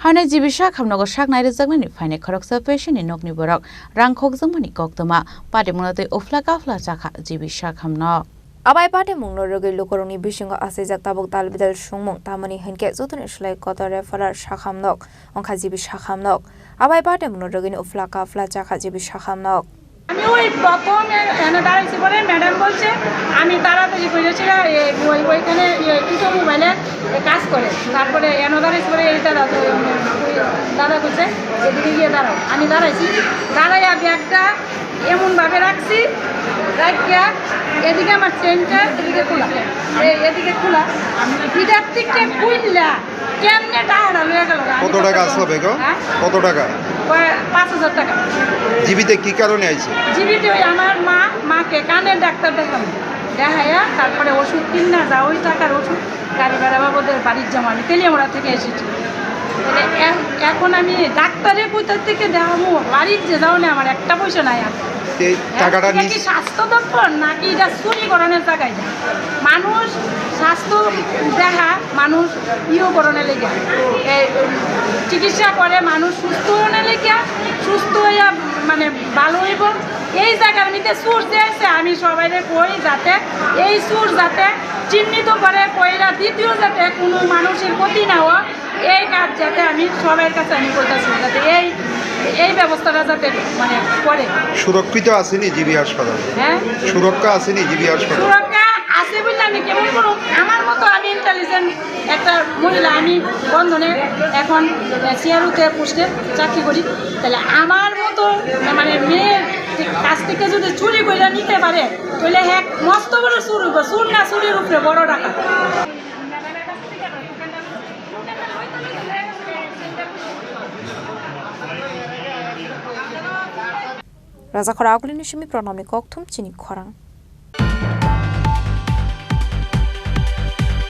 Hane jibisha khamnogo shaknai rezagmani faine khoroksa patient in nokni borok rangkhok jangmani koktoma pademonate ofla kafla chakha jibisha khamno Abai pate mungno rogi lokoroni bisingo asejak tabuk talbidal sungmung tamani henke zutun islai kotore falar shakhamnok ongkha jibi shakhamnok abai pate mungno rogini ofla kafla chakha jibi shakhamnok আমি ওই প্রথম এনে দাঁড়াইছি পরে madam বলছে আমি তাড়াতাড়ি করেছিলাম ওইখানে দুটো মোবাইলে কাজ করে তারপরে এনে দাঁড়াইছি পরে এই দাদা বলছে এদিকে গিয়ে দাঁড়াও আমি দাঁড়াইছি দাঁড়াইয়া ব্যাগটা এমনভাবে রাখছি রাখিয়া এদিকে আমার চেনটা এদিকে খোলা ভিটার থেকে খুললা কেমনে টাকা লয়ে গেল কত টাকা আসলো বেগো কত টাকা ৫,০০০ টাকা জীবিতে কি কারণে আইছে জীবিতে ওই আমার মাকে কানের ডাক্তার দেখাইয়া তারপরে ওষুধ কিনা যা ওই টাকার ওষুধ গাড়ি ভাড়া বাবদের বাড়ির জমা আমি তেলিয়ামোড়া থেকে এসেছি এখন আমি ডাক্তারের কোথার থেকে দেখাবো বাড়ির যে যাও না আমার একটা পয়সা নাই টাকাটা কি স্বাস্থ্য দপ্তর নাকি এটা চুরিকরণের জায়গায় মানুষ স্বাস্থ্য দেখা মানুষ ইয়েকরণের লেগে চিকিৎসা করে মানুষ সুস্থ হওয়ার লেগে সুস্থ হইয়া মানে ভালো হইব এই জায়গার মধ্যে সুর দিয়েছে আমি সবাই কই যাতে এই সুর যাতে চিহ্নিত করে কইরা দ্বিতীয় যাতে কোনো মানুষের ক্ষতি না হয় এই কাজ যাতে আমি সবার কাছে আমি করতেছি যাতে এই ব্যবস্থাটা যাতে মানে করে সুরক্ষিত আসেনি জিবি হাসপাতাল হ্যাঁ সুরক্ষা আসেনি জিবি হাসপাতাল সুরক্ষা আছে বলে আমি কেমন করব আমার মতো আমি ইন্টেলিজেন্ট একটা মহিলা আমি বন্ধনে এখন সিআরওতে পোস্টে চাকরি করি তাহলে আমার মতো মানে মেয়ের কাছ থেকে যদি চুরি করে নিতে পারে তাহলে হ্যাঁ মস্ত বড় চুর হইব চুর না চুরির উপরে বড় টাকা Raza khora aglini shimi pranami kokthum chini khorang